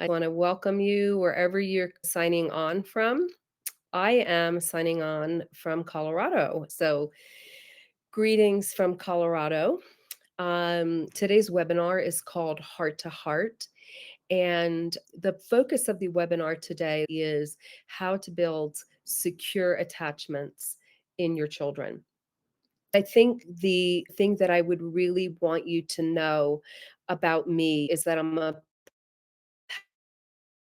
I want to welcome you wherever you're signing on from. I am signing on from Colorado. So, greetings from Colorado. Today's webinar is called Heart to Heart. And the focus of the webinar today is how to build secure attachments in your children. I think the thing that I would really want you to know about me is that I'm a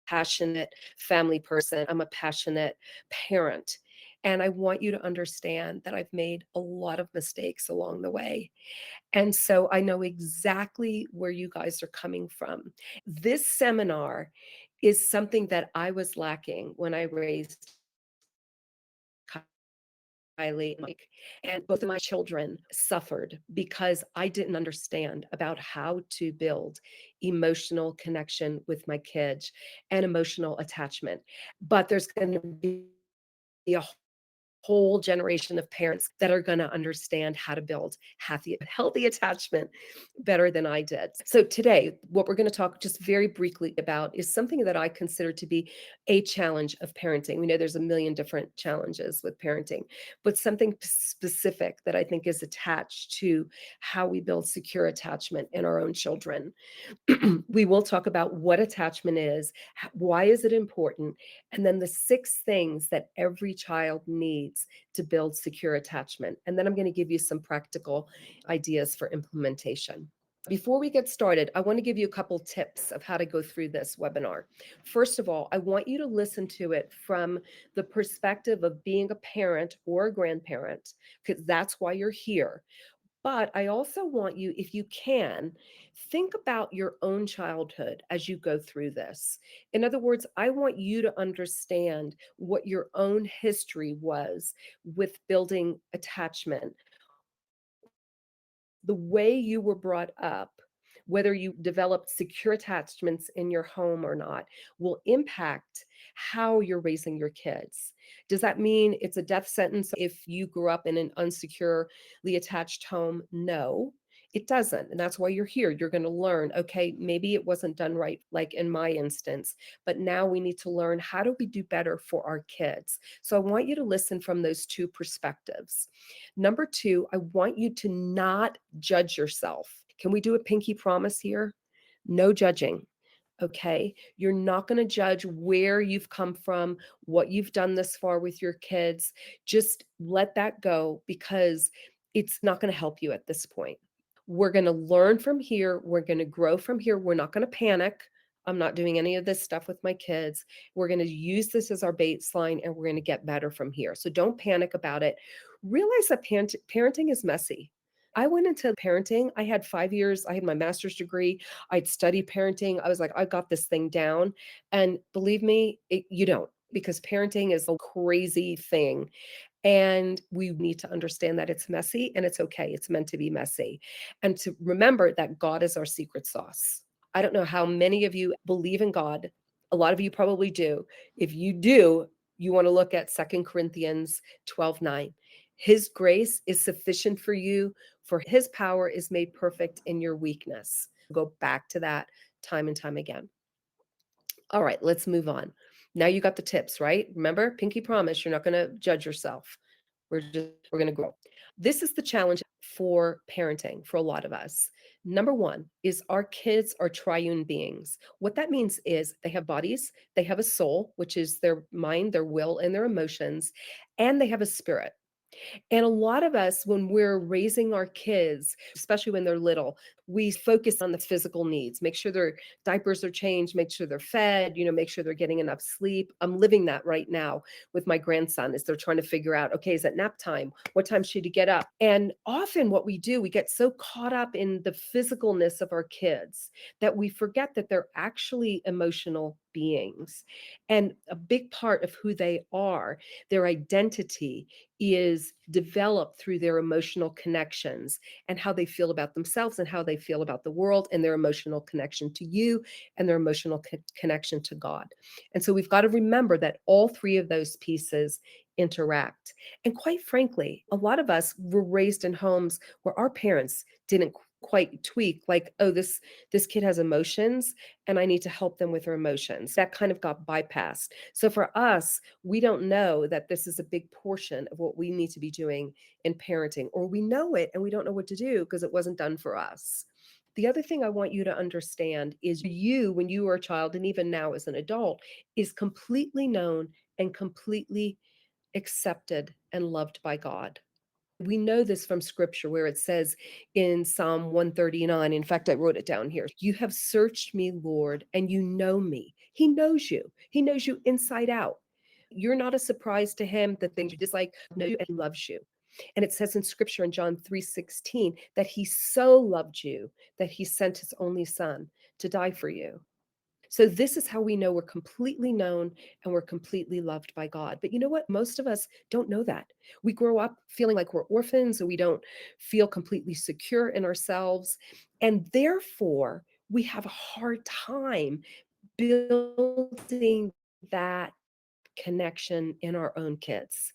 passionate family person. I'm a passionate parent. And I want you to understand that I've made a lot of mistakes along the way. And so I know exactly where you guys are coming from. This seminar is something that I was lacking when I raised Kylie and Mike. And both of my children suffered because I didn't understand about how to build emotional connection with my kids and emotional attachment. But there's going to be a whole generation of parents that are going to understand how to build healthy attachment better than I did. So today, what we're going to talk just very briefly about is something that I consider to be a challenge of parenting. We know there's a million different challenges with parenting, but something specific that I think is attached to how we build secure attachment in our own children. We will talk about what attachment is, why is it important, and then the 6 things that every child needs to build secure attachment. And then I'm going to give you some practical ideas for implementation. Before we get started, I want to give you a couple tips of how to go through this webinar. First of all, I want you to listen to it from the perspective of being a parent or a grandparent, because that's why you're here. But I also want you, if you can, think about your own childhood as you go through this. In other words, I want you to understand what your own history was with building attachment, the way you were brought up, whether you developed secure attachments in your home or not, will impact how you're raising your kids. Does that mean it's a death sentence if you grew up in an unsecurely attached home? No, it doesn't. And that's why you're here. You're going to learn, okay, maybe it wasn't done right, like in my instance, but now we need to learn how do we do better for our kids. So I want you to listen from those two perspectives. Number two, I want you to not judge yourself. Can we do a pinky promise here? No judging. Okay. You're not going to judge where you've come from, what you've done this far with your kids. Just let that go because it's not going to help you at this point. We're going to learn from here. We're going to grow from here. We're not going to panic. I'm not doing any of this stuff with my kids. We're going to use this as our baseline and we're going to get better from here. So don't panic about it. Realize that parenting is messy. I went into parenting. I had 5 years. I had my master's degree. I'd studied parenting. I was like, I got this thing down. And believe me, you don't, because parenting is a crazy thing. And we need to understand that it's messy and it's okay. It's meant to be messy. And to remember that God is our secret sauce. I don't know how many of you believe in God. A lot of you probably do. If you do, you want to look at 2 Corinthians 12:9. His grace is sufficient for you, for his power is made perfect in your weakness. Go back to that time and time again. All right, let's move on. Now you got the tips, right? Remember, pinky promise, you're not going to judge yourself. We're going to grow. This is the challenge for parenting for a lot of us. Number one is our kids are triune beings. What that means is they have bodies, they have a soul, which is their mind, their will, and their emotions, and they have a spirit. And a lot of us, when we're raising our kids, especially when they're little, we focus on the physical needs, make sure their diapers are changed, make sure they're fed, make sure they're getting enough sleep. I'm living that right now with my grandson as they're trying to figure out, okay, is it nap time? What time should he get up? And often what we do, we get so caught up in the physicalness of our kids that we forget that they're actually emotional beings. And a big part of who they are, their identity, is developed through their emotional connections and how they feel about themselves and how they feel about the world and their emotional connection to you and their emotional connection to God. And so we've got to remember that all three of those pieces interact. And quite frankly, a lot of us were raised in homes where our parents didn't quite tweak, like, oh, this kid has emotions and I need to help them with their emotions. That kind of got bypassed. So for us, we don't know that this is a big portion of what we need to be doing in parenting, or we know it and we don't know what to do because it wasn't done for us. The other thing I want you to understand is you, when you were a child, and even now as an adult, is completely known and completely accepted and loved by God. We know this from scripture where it says in Psalm 139, in fact, I wrote it down here, you have searched me, Lord, and you know me. He knows you. He knows you inside out. You're not a surprise to him. The things you dislike, knows you and he loves you. And it says in scripture in John 3:16 that he so loved you that he sent his only son to die for you. So this is how we know we're completely known and we're completely loved by God. But you know what? Most of us don't know that. We grow up feeling like we're orphans, or we don't feel completely secure in ourselves. And therefore, we have a hard time building that connection in our own kids.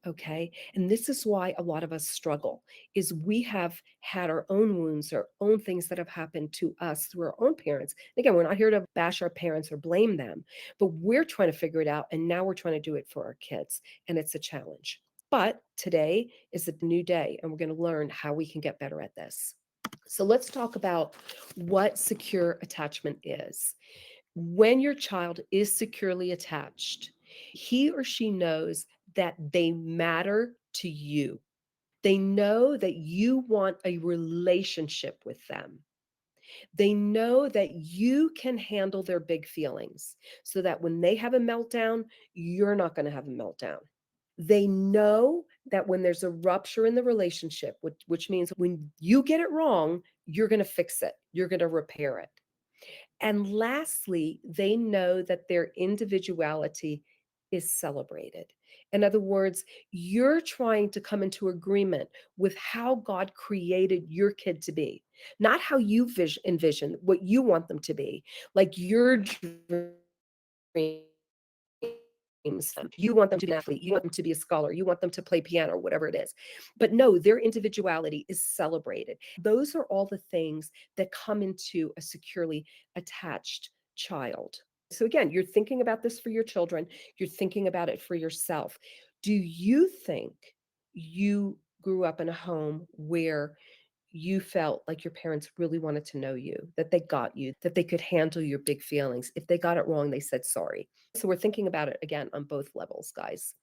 Okay. And this is why a lot of us struggle is we have had our own wounds, our own things that have happened to us through our own parents. Again, we're not here to bash our parents or blame them, but we're trying to figure it out. And now we're trying to do it for our kids. And it's a challenge. But today is a new day, and we're going to learn how we can get better at this. So let's talk about what secure attachment is. When your child is securely attached, he or she knows that they matter to you. They know that you want a relationship with them. They know that you can handle their big feelings so that when they have a meltdown, you're not going to have a meltdown. They know that when there's a rupture in the relationship, which means when you get it wrong, you're going to fix it, you're going to repair it. And lastly, they know that their individuality is celebrated. In other words, you're trying to come into agreement with how God created your kid to be, not how you envision what you want them to be, like your dreams. You want them to be an athlete, you want them to be a scholar, you want them to play piano, or whatever it is. But no, their individuality is celebrated. Those are all the things that come into a securely attached child. So again, you're thinking about this for your children, you're thinking about it for yourself. Do you think you grew up in a home where you felt like your parents really wanted to know you, that they got you, that they could handle your big feelings? If they got it wrong, they said sorry. So we're thinking about it again on both levels, guys.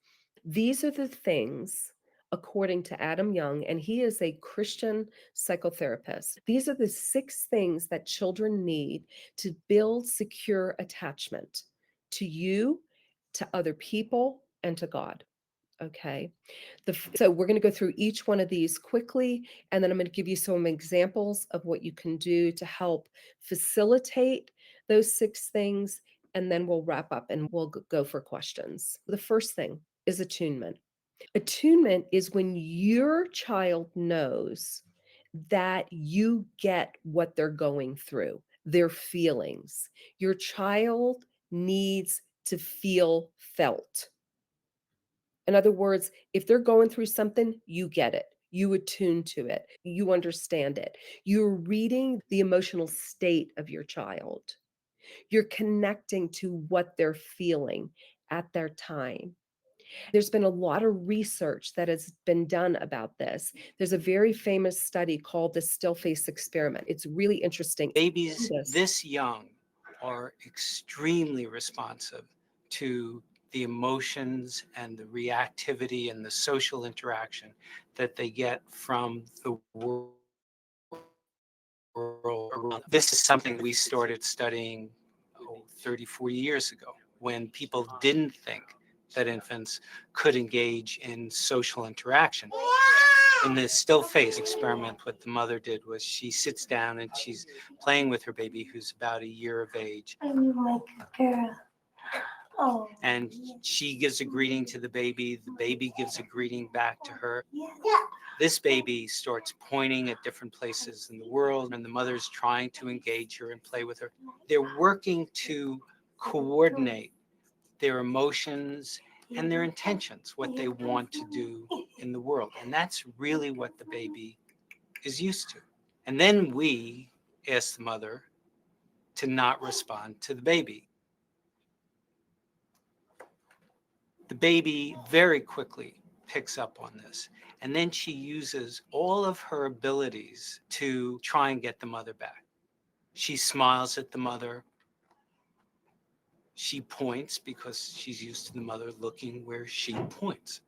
These are the things, according to Adam Young, and he is a Christian psychotherapist. These are the 6 things that children need to build secure attachment to you, to other people, and to God. Okay. So we're going to go through each one of these quickly, and then I'm going to give you some examples of what you can do to help facilitate those 6 things, and then we'll wrap up and we'll go for questions. The first thing is attunement. Attunement is when your child knows that you get what they're going through, their feelings. Your child needs to feel felt. In other words, if they're going through something, you get it. You attune to it. You understand it. You're reading the emotional state of your child. You're connecting to what they're feeling at their time. There's been a lot of research that has been done about this. There's a very famous study called the still face experiment. It's really interesting. Babies this young are extremely responsive to the emotions and the reactivity and the social interaction that they get from the world around. This is something we started studying 30, 40 years ago when people didn't think that infants could engage in social interaction. In this still face experiment, what the mother did was she sits down and she's playing with her baby who's about a year of age. I'm like a girl. Oh. And she gives a greeting to the baby gives a greeting back to her. Yeah. This baby starts pointing at different places in the world, and the mother's trying to engage her and play with her. They're working to coordinate their emotions and their intentions, what they want to do in the world. And that's really what the baby is used to. And then we ask the mother to not respond to the baby. The baby very quickly picks up on this. And then she uses all of her abilities to try and get the mother back. She smiles at the mother. She points because she's used to the mother looking where she points.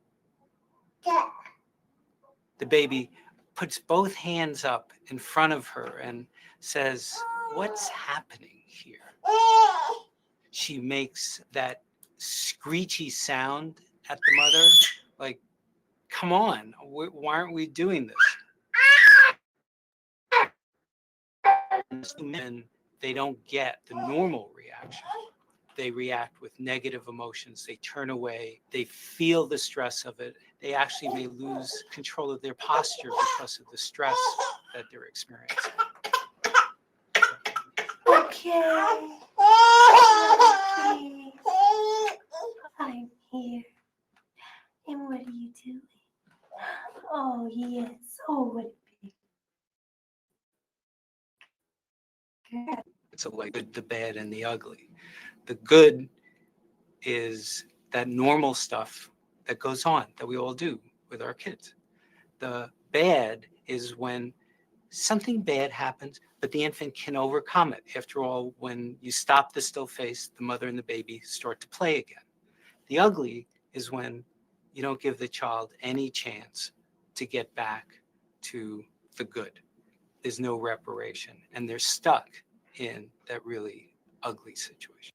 The baby puts both hands up in front of her and says, "What's happening here?" She makes that screechy sound at the mother, like, "Come on, why aren't we doing this?" And they don't get the normal reaction. They react with negative emotions. They turn away. They feel the stress of it. They actually may lose control of their posture because of the stress that they're experiencing. Okay. Okay. I'm here. And what are you doing? Oh, yes. Oh, what a big girl. It's like the bad, and the ugly. The good is that normal stuff that goes on that we all do with our kids. The bad is when something bad happens, but the infant can overcome it. After all, when you stop the still face, the mother and the baby start to play again. The ugly is when you don't give the child any chance to get back to the good. There's no reparation, and they're stuck in that really ugly situation.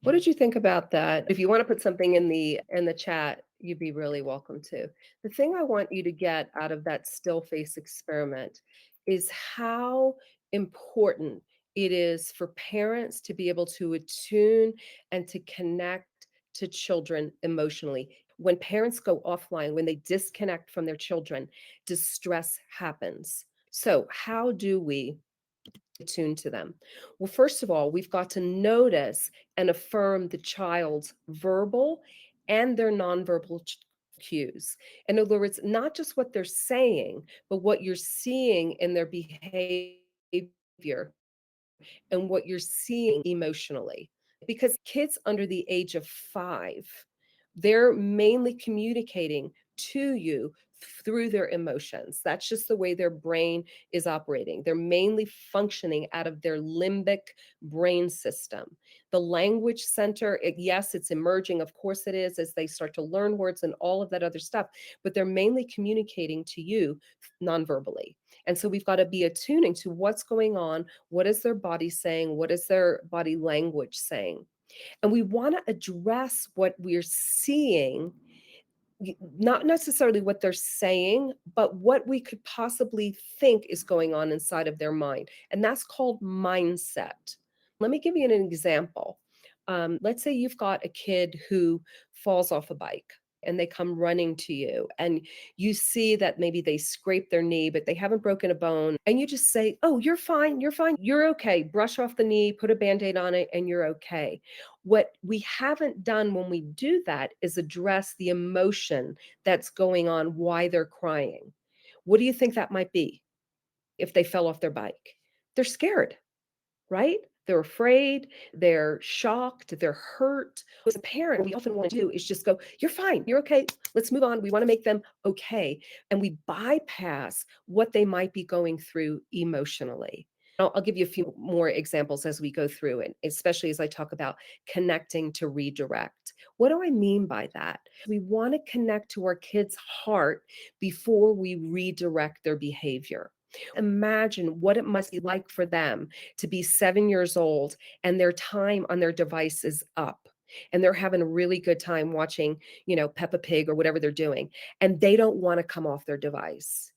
What did you think about that? If you want to put something in the chat, you'd be really welcome to. The thing I want you to get out of that still face experiment is how important it is for parents to be able to attune and to connect to children emotionally. When parents go offline, when they disconnect from their children, distress happens. So, how do we attune to them? Well, first of all, we've got to notice and affirm the child's verbal and their nonverbal cues. In other words, not just what they're saying, but what you're seeing in their behavior and what you're seeing emotionally. Because kids under the age of 5, they're mainly communicating to you through their emotions. That's just the way their brain is operating. They're mainly functioning out of their limbic brain system. The language center, yes, it's emerging. Of course it is, as they start to learn words and all of that other stuff, but they're mainly communicating to you nonverbally. And so we've got to be attuning to what's going on. What is their body saying? What is their body language saying? And we want to address what we're seeing, not necessarily what they're saying, but what we could possibly think is going on inside of their mind. And that's called mindset. Let me give you an example. Let's say you've got a kid who falls off a bike and they come running to you, and you see that maybe they scraped their knee, but they haven't broken a bone. And you just say, "Oh, you're fine. You're fine. You're okay." Brush off the knee, put a band aid on it, and you're okay. What we haven't done when we do that is address the emotion that's going on, why they're crying. What do you think that might be if they fell off their bike? They're scared, right? They're afraid, they're shocked, they're hurt. As a parent, what we often want to do is just go, "You're fine, you're okay, let's move on." We want to make them okay. And we bypass what they might be going through emotionally. I'll give you a few more examples as we go through it, especially as I talk about connecting to redirect. What do I mean by that? We want to connect to our kids' heart before we redirect their behavior. Imagine what it must be like for them to be 7 years old and their time on their device is up. And they're having a really good time watching, Peppa Pig or whatever they're doing. And they don't want to come off their device.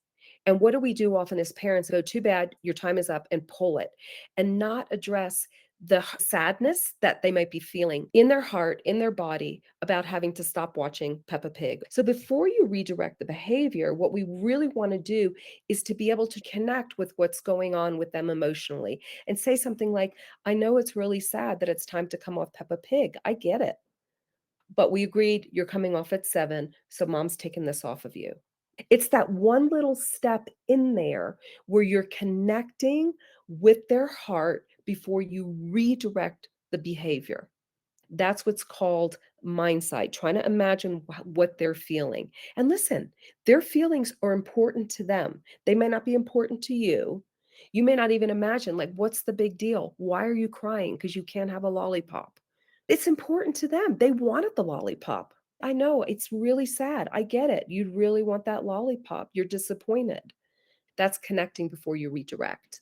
And what do we do often as parents? Go, "Too bad, your time is up," and pull it and not address the sadness that they might be feeling in their heart, in their body about having to stop watching Peppa Pig. So before you redirect the behavior, what we really want to do is to be able to connect with what's going on with them emotionally and say something like, "I know it's really sad that it's time to come off Peppa Pig. I get it. But we agreed you're coming off at 7, so mom's taking this off of you." It's that one little step in there where you're connecting with their heart before you redirect the behavior. That's what's called mindsight, trying to imagine what they're feeling. And listen, their feelings are important to them. They may not be important to you. You may not even imagine, like, what's the big deal? Why are you crying? Because you can't have a lollipop. It's important to them. They wanted the lollipop. I know it's really sad. I get it. You really want that lollipop. You're disappointed. That's connecting before you redirect.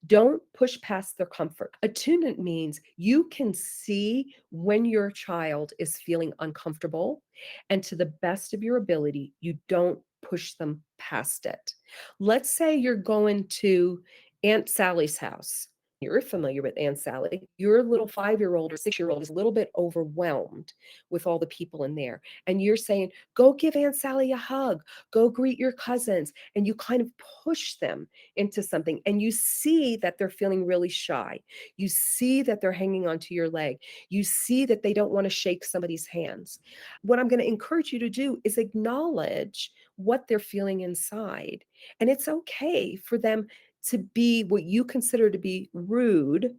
Don't push past their comfort. Attunement means you can see when your child is feeling uncomfortable, and to the best of your ability, you don't push them past it. Let's say you're going to Aunt Sally's house. You're familiar with Aunt Sally. Your little 5-year-old or 6-year-old is a little bit overwhelmed with all the people in there. And you're saying, go give Aunt Sally a hug, go greet your cousins. And you kind of push them into something, and you see that they're feeling really shy. You see that they're hanging onto your leg. You see that they don't want to shake somebody's hands. What I'm going to encourage you to do is acknowledge what they're feeling inside. And it's okay for them to be what you consider to be rude.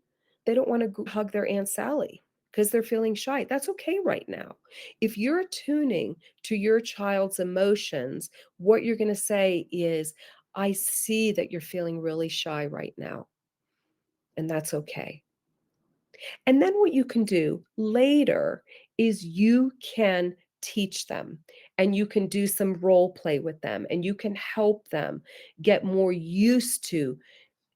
They don't want to hug their Aunt Sally because they're feeling shy. That's okay right now. If you're attuning to your child's emotions, what you're going to say is, I see that you're feeling really shy right now, and that's okay. And then what you can do later is you can teach them, and you can do some role play with them, and you can help them get more used to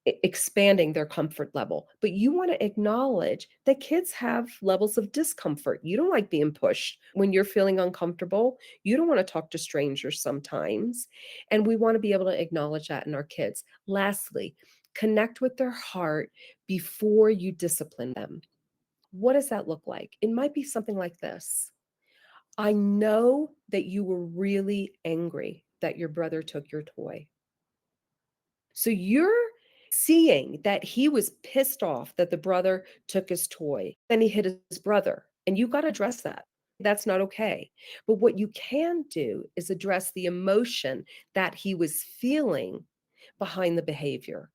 expanding their comfort level. But you want to acknowledge that kids have levels of discomfort. You don't like being pushed when you're feeling uncomfortable. You don't want to talk to strangers sometimes. And we want to be able to acknowledge that in our kids. Lastly, connect with their heart before you discipline them. What does that look like? It might be something like this. I know that you were really angry that your brother took your toy. So you're seeing that he was pissed off that the brother took his toy and he hit his brother. And you got to address that. That's not okay. But what you can do is address the emotion that he was feeling behind the behavior.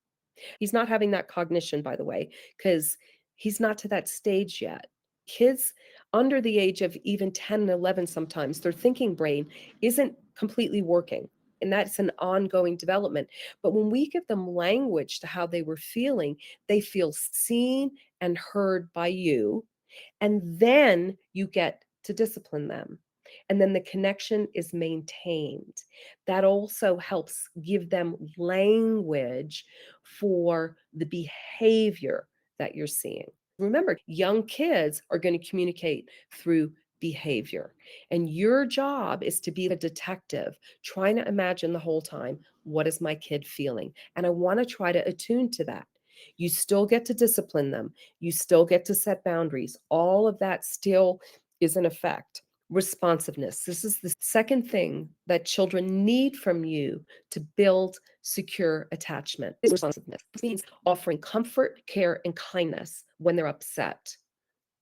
He's not having that cognition, by the way, because he's not to that stage yet. Kids under the age of even 10 and 11, sometimes their thinking brain isn't completely working. And that's an ongoing development. But when we give them language to how they were feeling, they feel seen and heard by you, and then you get to discipline them. And then the connection is maintained. That also helps give them language for the behavior that you're seeing. Remember, young kids are going to communicate through behavior. And your job is to be the detective, trying to imagine the whole time, what is my kid feeling? And I want to try to attune to that. You still get to discipline them. You still get to set boundaries. All of that still is in effect. Responsiveness. This is the second thing that children need from you to build secure attachment. Is responsiveness. This means offering comfort, care, and kindness when they're upset.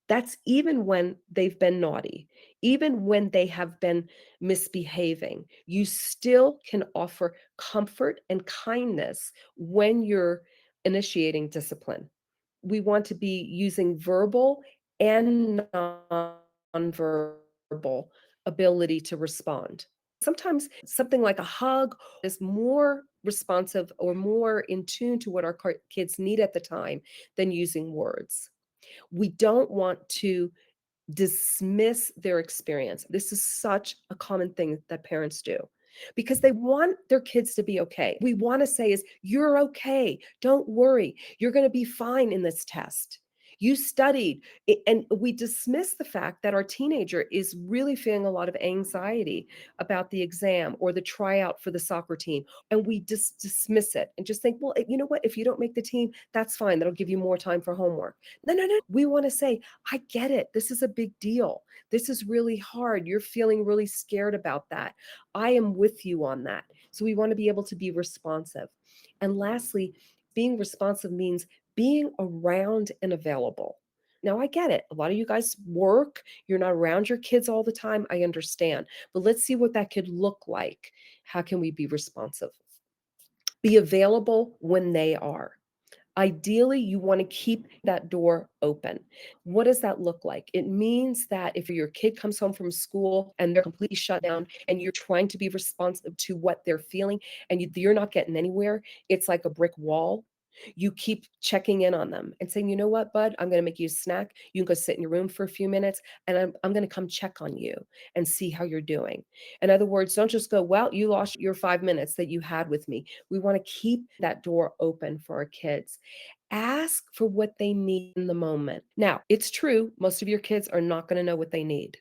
That's even when they've been naughty, even when they have been misbehaving. You still can offer comfort and kindness when you're initiating discipline. We want to be using verbal and nonverbal ability to respond. Sometimes something like a hug is more responsive or more in tune to what our kids need at the time than using words. We don't want to dismiss their experience. This is such a common thing that parents do because they want their kids to be okay. We want to say is, you're okay. Don't worry. You're going to be fine in this test. You studied. And we dismiss the fact that our teenager is really feeling a lot of anxiety about the exam or the tryout for the soccer team. And we just dismiss it and just think, well, you know what? If you don't make the team, that's fine. That'll give you more time for homework. No, no, no. We want to say, I get it. This is a big deal. This is really hard. You're feeling really scared about that. I am with you on that. So we want to be able to be responsive. And lastly, being responsive means being around and available. Now, I get it. A lot of you guys work, you're not around your kids all the time. I understand. But let's see what that could look like. How can we be responsive? Be available when they are. Ideally, you want to keep that door open. What does that look like? It means that if your kid comes home from school and they're completely shut down and you're trying to be responsive to what they're feeling and you're not getting anywhere, it's like a brick wall. You keep checking in on them and saying, you know what, bud, I'm going to make you a snack. You can go sit in your room for a few minutes and I'm going to come check on you and see how you're doing. In other words, don't just go, well, you lost your 5 minutes that you had with me. We want to keep that door open for our kids. Ask for what they need in the moment. Now, it's true, most of your kids are not going to know what they need,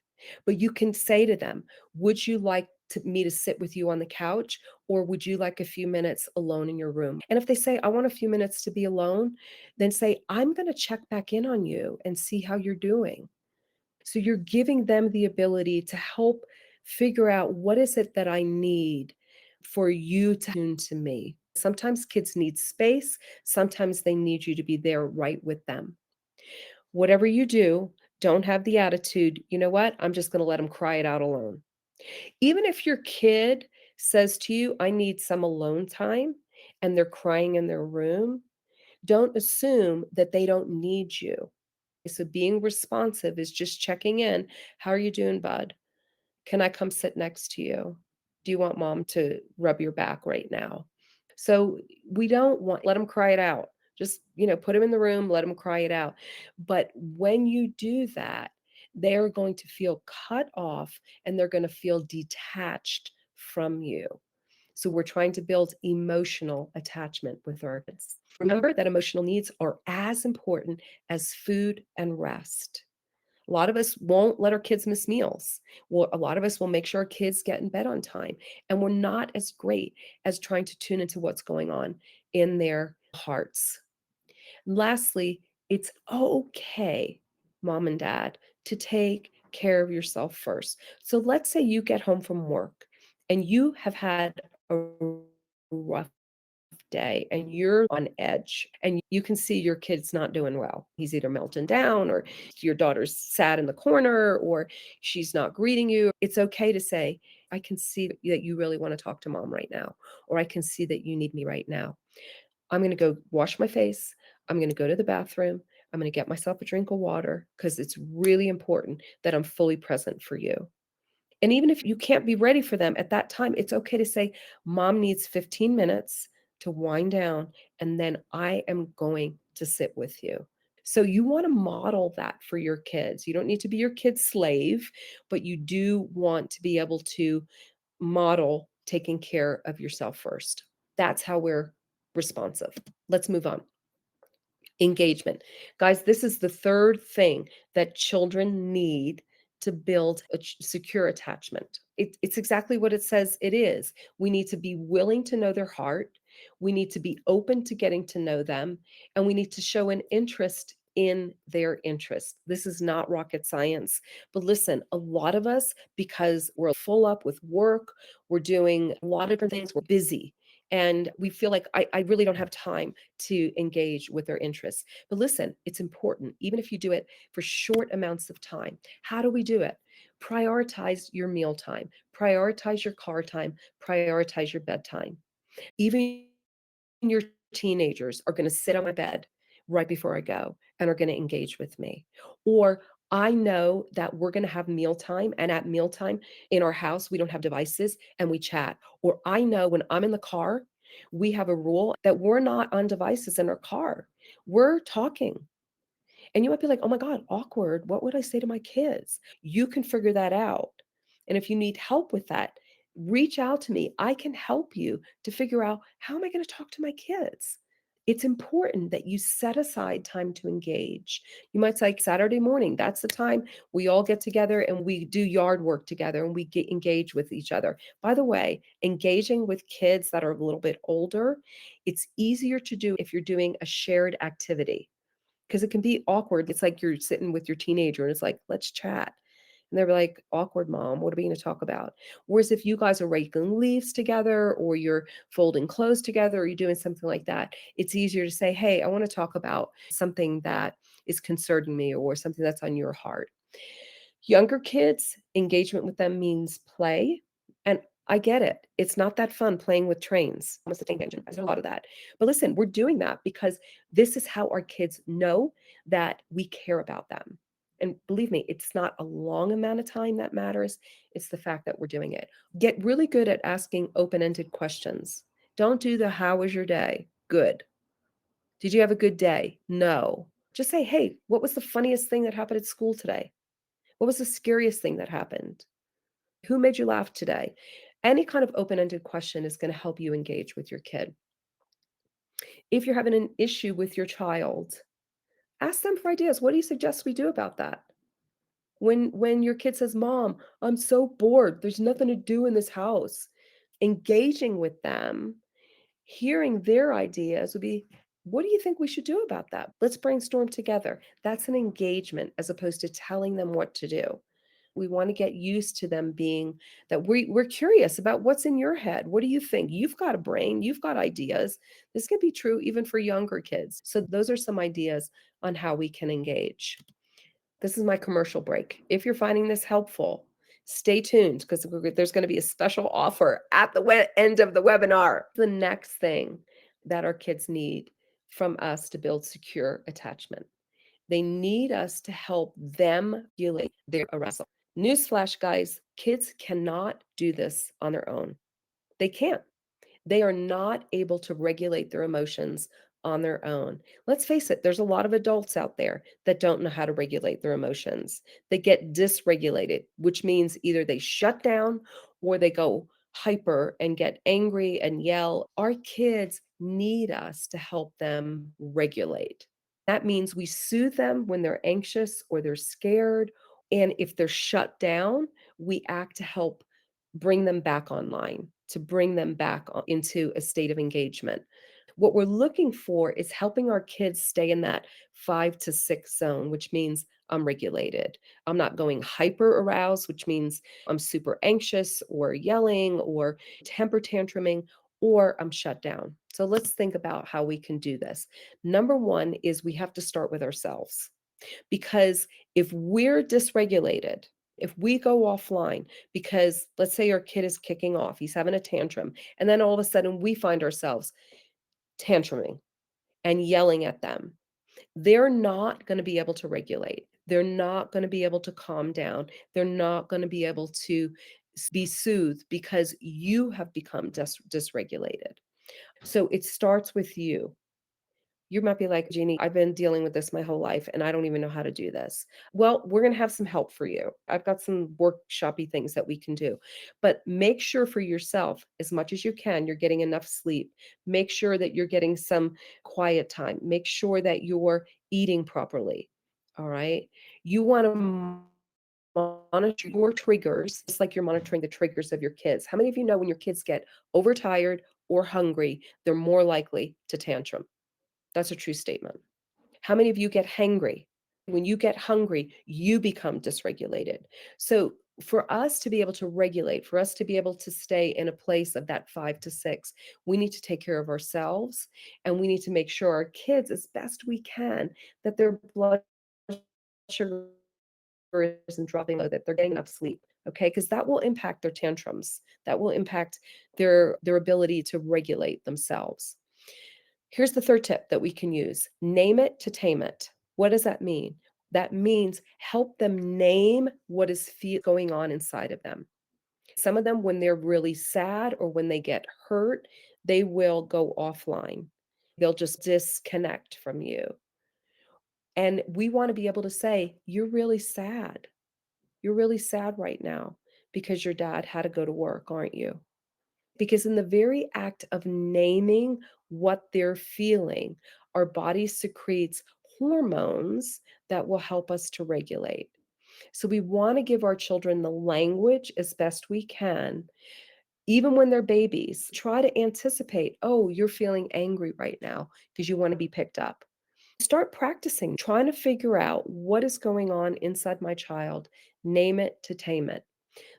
but you can say to them, would you like me to sit with you on the couch, or would you like a few minutes alone in your room? And if they say, I want a few minutes to be alone, then say, I'm going to check back in on you and see how you're doing. So you're giving them the ability to help figure out what is it that I need for you to tune to me. Sometimes kids need space, sometimes they need you to be there right with them. Whatever you do, don't have the attitude, you know what? I'm just going to let them cry it out alone. Even if your kid says to you, I need some alone time, and they're crying in their room, don't assume that they don't need you. So being responsive is just checking in. How are you doing, bud? Can I come sit next to you? Do you want mom to rub your back right now? So we don't want let them cry it out. Just, put them in the room, let them cry it out. But when you do that, they're going to feel cut off and they're going to feel detached from you. So we're trying to build emotional attachment with our kids. Remember that emotional needs are as important as food and rest. A lot of us won't let our kids miss meals. Well, a lot of us will make sure our kids get in bed on time. And we're not as great as trying to tune into what's going on in their hearts. Lastly, it's okay, mom and dad, to take care of yourself first. So let's say you get home from work and you have had a rough day and you're on edge and you can see your kid's not doing well. He's either melting down or your daughter's sat in the corner or she's not greeting you. It's okay to say, I can see that you really want to talk to mom right now, or I can see that you need me right now. I'm going to go wash my face. I'm going to go to the bathroom. I'm going to get myself a drink of water because it's really important that I'm fully present for you. And even if you can't be ready for them at that time, it's okay to say, Mom needs 15 minutes to wind down, and then I am going to sit with you. So you want to model that for your kids. You don't need to be your kid's slave, but you do want to be able to model taking care of yourself first. That's how we're responsive. Let's move on. Engagement. Guys, this is the third thing that children need to build a secure attachment. It's exactly what it says it is. We need to be willing to know their heart. We need to be open to getting to know them. And we need to show an interest in their interest. This is not rocket science. But listen, a lot of us, because we're full up with work, we're doing a lot of different things, we're busy. And we feel like I really don't have time to engage with their interests. But listen, it's important, even if you do it for short amounts of time. How do we do it? Prioritize your meal time, prioritize your car time, prioritize your bedtime. Even your teenagers are going to sit on my bed right before I go and are going to engage with me. Or I know that we're going to have mealtime, and at mealtime in our house, we don't have devices and we chat. Or I know when I'm in the car, we have a rule that we're not on devices in our car. We're talking. And you might be like, oh my God, awkward. What would I say to my kids? You can figure that out. And if you need help with that, reach out to me. I can help you to figure out, how am I going to talk to my kids? It's important that you set aside time to engage. You might say Saturday morning, that's the time we all get together and we do yard work together and we get engaged with each other. By the way, engaging with kids that are a little bit older, it's easier to do if you're doing a shared activity, because it can be awkward. It's like you're sitting with your teenager and it's like, let's chat. And they're like, awkward, mom. What are we going to talk about? Whereas if you guys are raking leaves together or you're folding clothes together or you're doing something like that, it's easier to say, hey, I want to talk about something that is concerning me or something that's on your heart. Younger kids, engagement with them means play. And I get it. It's not that fun playing with trains. Almost a tank engine. There's a lot of that. But listen, we're doing that because this is how our kids know that we care about them. And believe me, it's not a long amount of time that matters. It's the fact that we're doing it. Get really good at asking open ended questions. Don't do the how was your day? Good. Did you have a good day? No. Just say, hey, what was the funniest thing that happened at school today? What was the scariest thing that happened? Who made you laugh today? Any kind of open-ended question is going to help you engage with your kid. If you're having an issue with your child, ask them for ideas. What do you suggest we do about that? When your kid says, "Mom, I'm so bored. There's nothing to do in this house." Engaging with them, hearing their ideas would be, "What do you think we should do about that? Let's brainstorm together." That's an engagement as opposed to telling them what to do. We want to get used to them being that we're curious about what's in your head. What do you think? You've got a brain, you've got ideas. This can be true even for younger kids. So those are some ideas on how we can engage. This is my commercial break. If you're finding this helpful, stay tuned because there's going to be a special offer at the end of the webinar. The next thing that our kids need from us to build secure attachment. They need us to help them regulate their arousal. Newsflash, guys, kids cannot do this on their own. They can't. They are not able to regulate their emotions on their own. Let's face it, there's a lot of adults out there that don't know how to regulate their emotions. They get dysregulated, which means either they shut down or they go hyper and get angry and yell. Our kids need us to help them regulate. That means we soothe them when they're anxious or they're scared. And if they're shut down, we act to help bring them back online, to bring them back into a state of engagement. What we're looking for is helping our kids stay in that 5 to 6 zone, which means I'm regulated. I'm not going hyper aroused, which means I'm super anxious or yelling or temper tantruming, or I'm shut down. So let's think about how we can do this. Number one is we have to start with ourselves. Because if we're dysregulated, if we go offline, because let's say our kid is kicking off, he's having a tantrum, and then all of a sudden we find ourselves tantruming and yelling at them, they're not going to be able to regulate. They're not going to be able to calm down. They're not going to be able to be soothed because you have become dysregulated. So it starts with you. You might be like, Jeanie, I've been dealing with this my whole life and I don't even know how to do this. Well, we're going to have some help for you. I've got some workshoppy things that we can do. But make sure for yourself, as much as you can, you're getting enough sleep. Make sure that you're getting some quiet time. Make sure that you're eating properly. All right. You want to monitor your triggers, just like you're monitoring the triggers of your kids. How many of you know when your kids get overtired or hungry, they're more likely to tantrum? That's a true statement. How many of you get hangry? When you get hungry, you become dysregulated. So, for us to be able to regulate, for us to be able to stay in a place of that 5 to 6, we need to take care of ourselves and we need to make sure our kids, as best we can, that their blood sugar isn't dropping low, that they're getting enough sleep. Okay, because that will impact their tantrums. That will impact their ability to regulate themselves. Here's the third tip that we can use. Name it to tame it. What does that mean? That means help them name what is going on inside of them. Some of them, when they're really sad or when they get hurt, they will go offline. They'll just disconnect from you. And we want to be able to say, you're really sad. You're really sad right now because your dad had to go to work, aren't you? Because in the very act of naming what they're feeling, our body secretes hormones that will help us to regulate. So we want to give our children the language as best we can, even when they're babies. Try to anticipate, oh, you're feeling angry right now because you want to be picked up. Start practicing, trying to figure out what is going on inside my child, name it to tame it.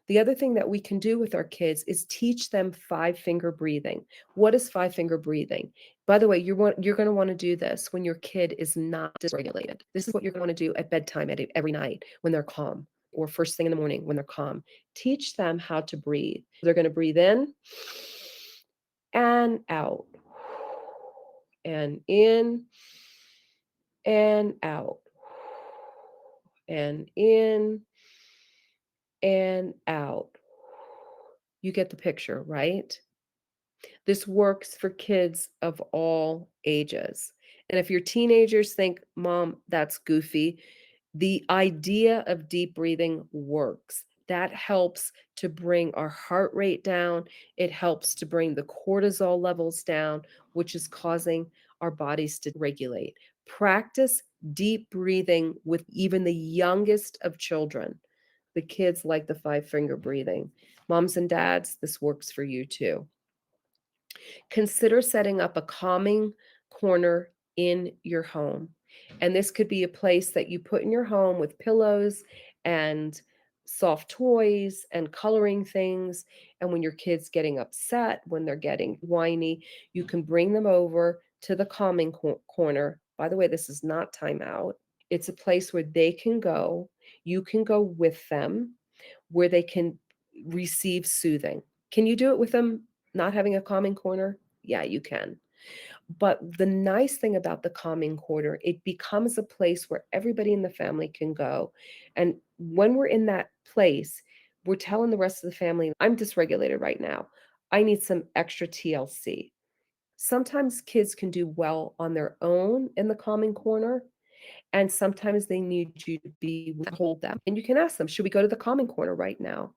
The other thing that we can do with our kids is teach them five-finger breathing. What is five-finger breathing? By the way, you're going to want to do this when your kid is not dysregulated. This is what you're going to want to do at bedtime every night when they're calm, or first thing in the morning when they're calm. Teach them how to breathe. They're going to breathe in and out, and in and out, and in and out. You get the picture, right? This works for kids of all ages. And if your teenagers think, Mom, that's goofy, the idea of deep breathing works. That helps to bring our heart rate down. It helps to bring the cortisol levels down, which is causing our bodies to regulate. Practice deep breathing with even the youngest of children. The kids like the five-finger breathing. Moms and dads, this works for you too. Consider setting up a calming corner in your home. And this could be a place that you put in your home with pillows and soft toys and coloring things. And when your kid's getting upset, when they're getting whiny, you can bring them over to the calming corner. By the way, this is not timeout. It's a place where they can go. You can go with them, where they can receive soothing. Can you do it with them not having a calming corner? Yeah, you can. But the nice thing about the calming corner, it becomes a place where everybody in the family can go. And when we're in that place, we're telling the rest of the family, I'm dysregulated right now. I need some extra TLC. Sometimes kids can do well on their own in the calming corner, and sometimes they need you to be hold them. And you can ask them, should we go to the calming corner right now?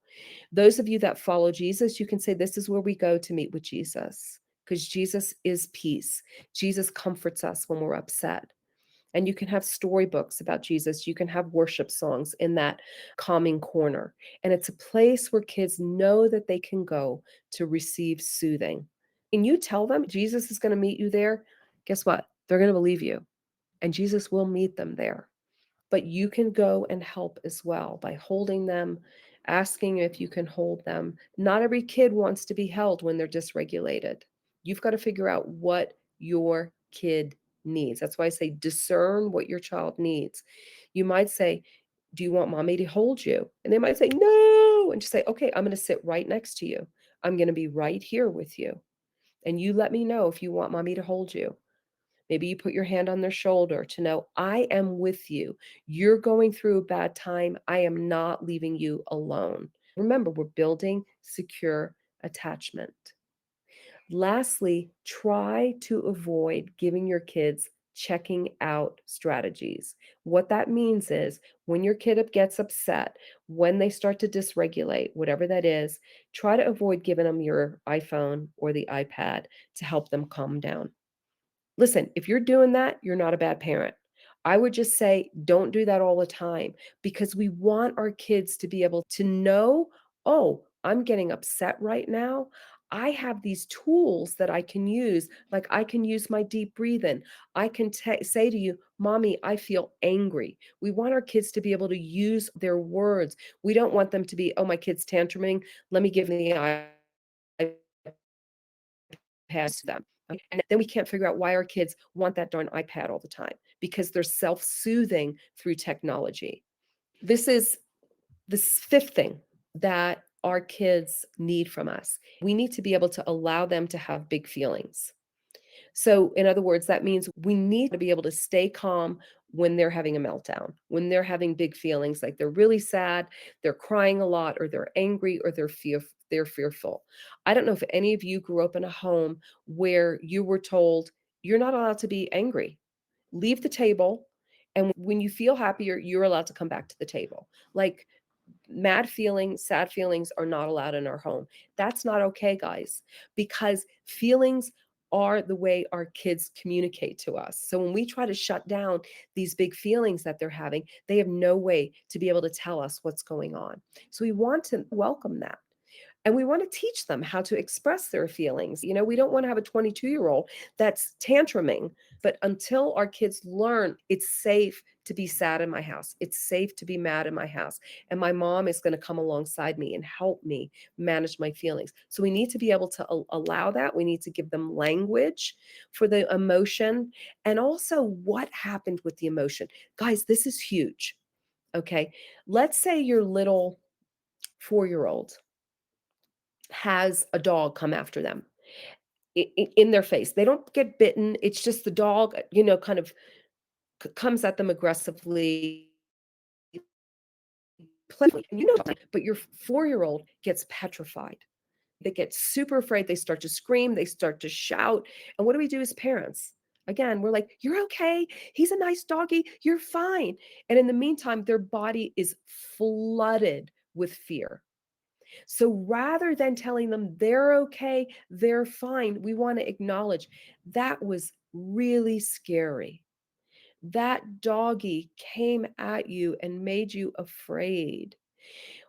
Those of you that follow Jesus, you can say, this is where we go to meet with Jesus, because Jesus is peace. Jesus comforts us when we're upset. And you can have storybooks about Jesus. You can have worship songs in that calming corner. And it's a place where kids know that they can go to receive soothing. And you tell them Jesus is going to meet you there, guess what? They're going to believe you. And Jesus will meet them there. But you can go and help as well by holding them, asking if you can hold them. Not every kid wants to be held when they're dysregulated. You've got to figure out what your kid needs. That's why I say discern what your child needs. You might say, do you want mommy to hold you? And they might say, no. And just say, okay, I'm going to sit right next to you. I'm going to be right here with you. And you let me know if you want mommy to hold you. Maybe you put your hand on their shoulder to know, I am with you. You're going through a bad time. I am not leaving you alone. Remember, we're building secure attachment. Lastly, try to avoid giving your kids checking out strategies. What that means is when your kid gets upset, when they start to dysregulate, whatever that is, try to avoid giving them your iPhone or the iPad to help them calm down. Listen, if you're doing that, you're not a bad parent. I would just say don't do that all the time, because we want our kids to be able to know, oh, I'm getting upset right now. I have these tools that I can use. Like I can use my deep breathing. I can say to you, Mommy, I feel angry. We want our kids to be able to use their words. We don't want them to be, oh, my kid's tantruming. Let me give them the iPad to them. And then we can't figure out why our kids want that darn iPad all the time, because they're self-soothing through technology. This is the fifth thing that our kids need from us. We need to be able to allow them to have big feelings. So, in other words, that means we need to be able to stay calm when they're having a meltdown, when they're having big feelings, like they're really sad, they're crying a lot, or they're angry, or they're fearful. I don't know if any of you grew up in a home where you were told you're not allowed to be angry. Leave the table, and when you feel happier, you're allowed to come back to the table. Like mad feelings, sad feelings are not allowed in our home. That's not okay, guys, because feelings are the way our kids communicate to us. So when we try to shut down these big feelings that they're having, they have no way to be able to tell us what's going on. So we want to welcome that. And we want to teach them how to express their feelings. We don't want to have a 22-year-old that's tantruming. But until our kids learn it's safe to be sad in my house, it's safe to be mad in my house, and my mom is going to come alongside me and help me manage my feelings. So we need to be able to allow that. We need to give them language for the emotion, and also what happened with the emotion. Guys, this is huge. Okay. Let's say your little 4-year old has a dog come after them in their face. They don't get bitten. It's just the dog, kind of comes at them aggressively, playfully, and but your 4-year-old gets petrified. They get super afraid. They start to scream. They start to shout. And what do we do as parents? Again, we're like, you're okay. He's a nice doggy. You're fine. And in the meantime, their body is flooded with fear. So rather than telling them they're okay, they're fine, we want to acknowledge that was really scary. That doggy came at you and made you afraid.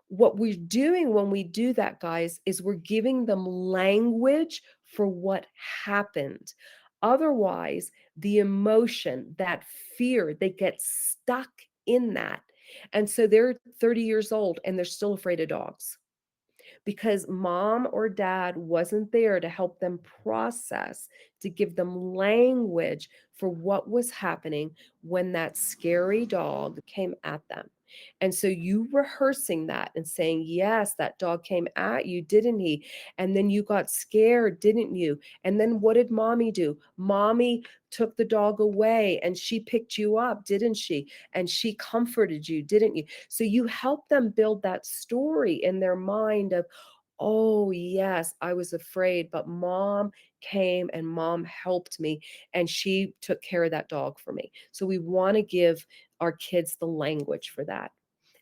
What we're doing when we do that, guys, is we're giving them language for what happened. Otherwise, the emotion, that fear, they get stuck in that. And so they're 30 years old and they're still afraid of dogs because mom or dad wasn't there to help them process, to give them language for what was happening when that scary dog came at them. And so you rehearsing that and saying, yes, that dog came at you, didn't he? And then you got scared, didn't you? And then what did mommy do? Mommy took the dog away and she picked you up, didn't she? And she comforted you, didn't you? So you help them build that story in their mind of, oh, yes, I was afraid, but mom came and mom helped me and she took care of that dog for me. So we want to give our kids the language for that.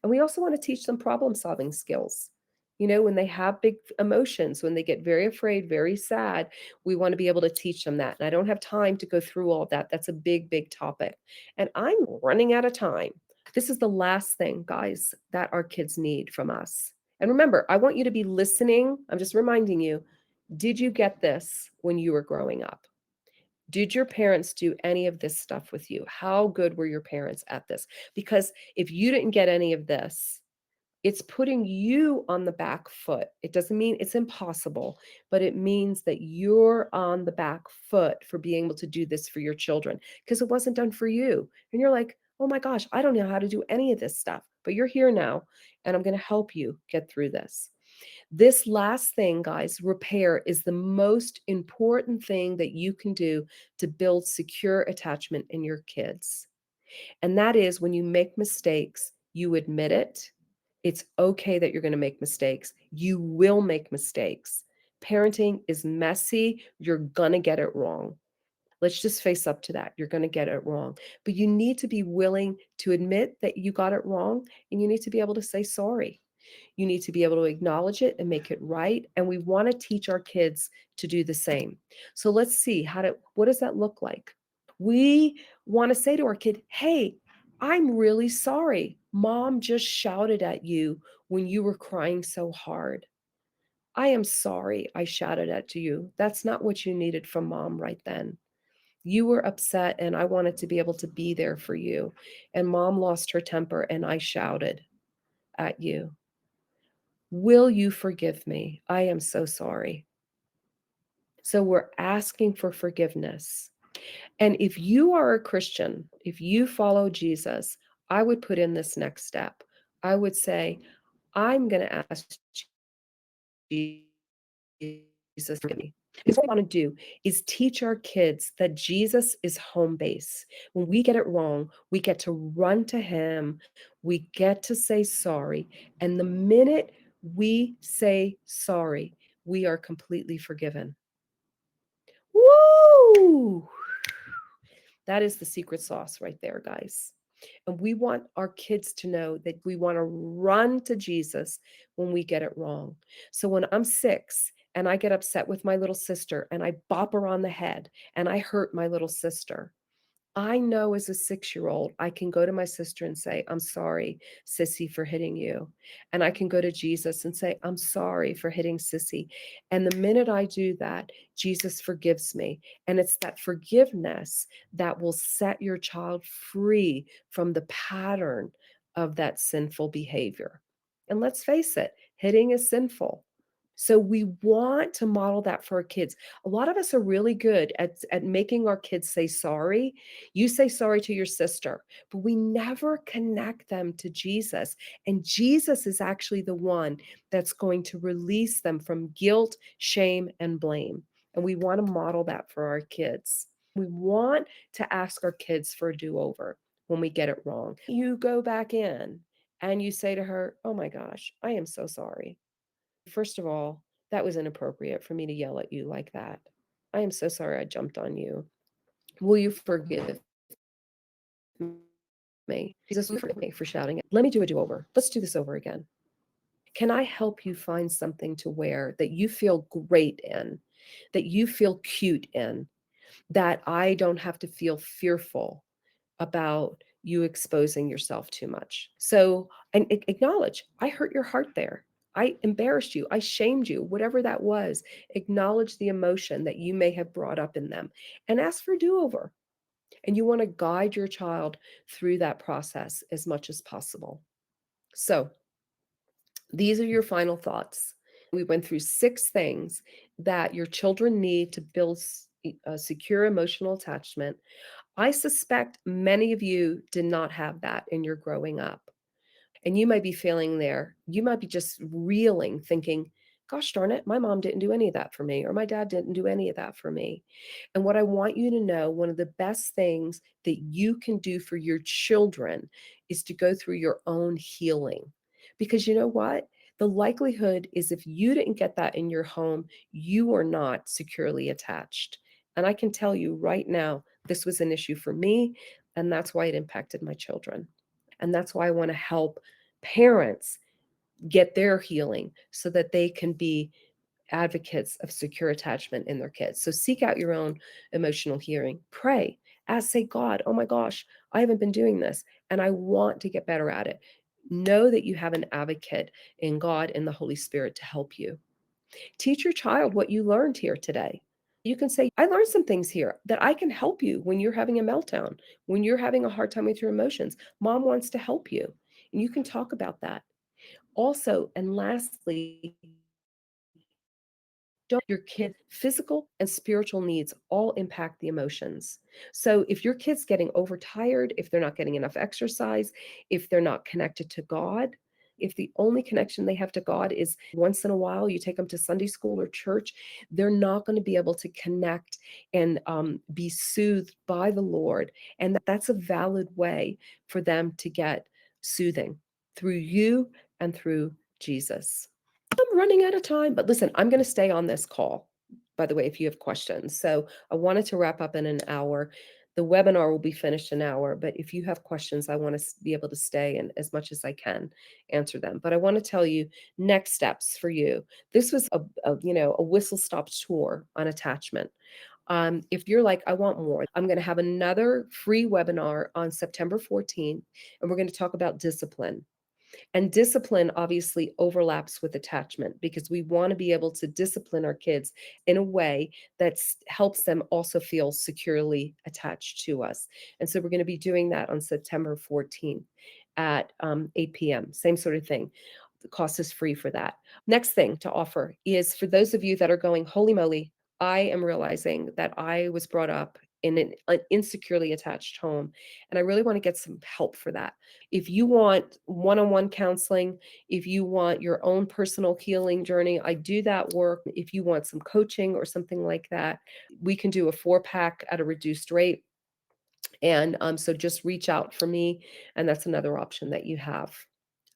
And we also want to teach them problem solving skills. When they have big emotions, when they get very afraid, very sad, we want to be able to teach them that. And I don't have time to go through all of that. That's a big, big topic. And I'm running out of time. This is the last thing, guys, that our kids need from us. And remember, I want you to be listening. I'm just reminding you, did you get this when you were growing up? Did your parents do any of this stuff with you? How good were your parents at this? Because if you didn't get any of this, it's putting you on the back foot. It doesn't mean it's impossible, but it means that you're on the back foot for being able to do this for your children because it wasn't done for you. And you're like, oh my gosh, I don't know how to do any of this stuff, but you're here now and I'm going to help you get through this. This last thing, guys, repair is the most important thing that you can do to build secure attachment in your kids. And that is when you make mistakes, you admit it. It's okay that you're going to make mistakes. You will make mistakes. Parenting is messy. You're going to get it wrong. Let's just face up to that. You're going to get it wrong. But you need to be willing to admit that you got it wrong and you need to be able to say sorry. You need to be able to acknowledge it and make it right. And we want to teach our kids to do the same. So let's see what does that look like? We want to say to our kid, hey, I'm really sorry. Mom just shouted at you when you were crying so hard. I am sorry I shouted at you. That's not what you needed from mom right then. You were upset, and I wanted to be able to be there for you. And mom lost her temper, and I shouted at you. Will you forgive me? I am so sorry. So we're asking for forgiveness. And if you are a Christian, if you follow Jesus, I would put in this next step. I would say, I'm going to ask Jesus to forgive me. Because what we want to do is teach our kids that Jesus is home base. When we get it wrong, we get to run to him, we get to say sorry. And the minute we say sorry, we are completely forgiven. Woo! That is the secret sauce right there, guys. And we want our kids to know that we want to run to Jesus when we get it wrong. So when I'm 6 and I get upset with my little sister and I bop her on the head and I hurt my little sister, I know as a 6-year-old, I can go to my sister and say, "I'm sorry, Sissy, for hitting you." And I can go to Jesus and say, "I'm sorry for hitting Sissy." And the minute I do that, Jesus forgives me. And it's that forgiveness that will set your child free from the pattern of that sinful behavior. And let's face it, hitting is sinful. So we want to model that for our kids. A lot of us are really good at making our kids say sorry. You say sorry to your sister, but we never connect them to Jesus. And Jesus is actually the one that's going to release them from guilt, shame, and blame. And we want to model that for our kids. We want to ask our kids for a do over when we get it wrong. You go back in and you say to her, "Oh my gosh, I am so sorry. First of all, that was inappropriate for me to yell at you like that. I am so sorry I jumped on you. Will you forgive me? Jesus, will you forgive me for shouting at? Let me do a do over. Let's do this over again. Can I help you find something to wear that you feel great in, that you feel cute in, that I don't have to feel fearful about you exposing yourself too much?" So, and acknowledge, I hurt your heart there. I embarrassed you. I shamed you, whatever that was. Acknowledge the emotion that you may have brought up in them and ask for a do over. And you want to guide your child through that process as much as possible. So, these are your final thoughts. We went through 6 things that your children need to build a secure emotional attachment. I suspect many of you did not have that in your growing up. And you might be feeling there. You might be just reeling, thinking, "Gosh darn it, my mom didn't do any of that for me, or my dad didn't do any of that for me." And what I want you to know, one of the best things that you can do for your children is to go through your own healing. Because you know what? The likelihood is if you didn't get that in your home, you are not securely attached. And I can tell you right now, this was an issue for me, and that's why it impacted my children. And that's why I want to help parents get their healing so that they can be advocates of secure attachment in their kids. So seek out your own emotional healing. Pray. Ask, say, "God, oh my gosh, I haven't been doing this and I want to get better at it." Know that you have an advocate in God and the Holy Spirit to help you. Teach your child what you learned here today. You can say, "I learned some things here that I can help you when you're having a meltdown, when you're having a hard time with your emotions. Mom wants to help you." And you can talk about that. Also, and lastly, don't your kids' physical and spiritual needs all impact the emotions. So if your kid's getting overtired, if they're not getting enough exercise, if they're not connected to God, if the only connection they have to God is once in a while you take them to Sunday school or church, they're not going to be able to connect and be soothed by the Lord. And that's a valid way for them to get soothing through you and through Jesus. I'm running out of time, but listen, I'm going to stay on this call, by the way, if you have questions. So I wanted to wrap up in an hour. The webinar will be finished an hour, but if you have questions, I want to be able to stay and as much as I can answer them. But I want to tell you next steps for you. This was a whistle stop tour on attachment. If you're like, "I want more," I'm going to have another free webinar on September 14th, and we're going to talk about discipline. And discipline obviously overlaps with attachment because we want to be able to discipline our kids in a way that helps them also feel securely attached to us. And so we're going to be doing that on September 14th at 8 p.m. Same sort of thing. The cost is free for that. Next thing to offer is for those of you that are going, "Holy moly, I am realizing that I was brought up in an insecurely attached home, and I really want to get some help for that." If you want one-on-one counseling, if you want your own personal healing journey, I do that work. If you want some coaching or something like that, we can do a 4-pack at a reduced rate. And so just reach out for me, and that's another option that you have.